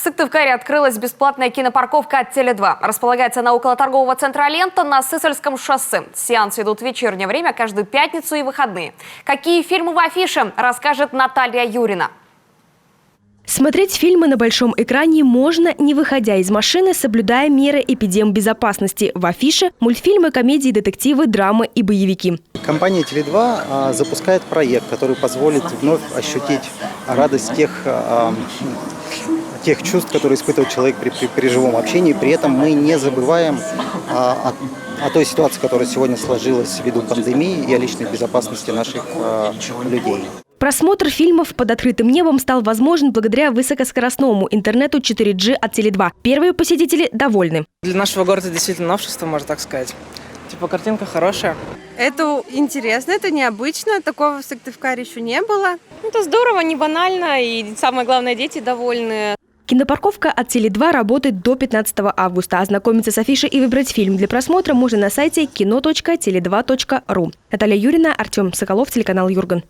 Сыктывкаре открылась бесплатная кинопарковка от Теле2. Располагается она около торгового центра «Лента» на Сысольском шоссе. Сеансы идут в вечернее время каждую пятницу и выходные. Какие фильмы в афише, расскажет Наталья Юрина. Смотреть фильмы на большом экране можно, не выходя из машины, соблюдая меры эпидембезопасности. В афише – мультфильмы, комедии, детективы, драмы и боевики. Компания Теле2 запускает проект, который позволит вновь ощутить радость тех чувств, которые испытывает человек при живом общении. При этом мы не забываем о той ситуации, которая сегодня сложилась ввиду пандемии, и о личной безопасности наших людей. Просмотр фильмов под открытым небом стал возможен благодаря высокоскоростному интернету 4G от Теле2. Первые посетители довольны. Для нашего города действительно новшество, можно так сказать. Типа картинка хорошая. Это интересно, это необычно. Такого в Сыктывкаре еще не было. Это здорово, не банально, и самое главное, дети довольны. Кинопарковка от Теле2 работает до 15 августа. Ознакомиться с афишей и выбрать фильм для просмотра можно на сайте kino.tele2.ru. Наталья Юрина, Артем Соколов, телеканал Юрган.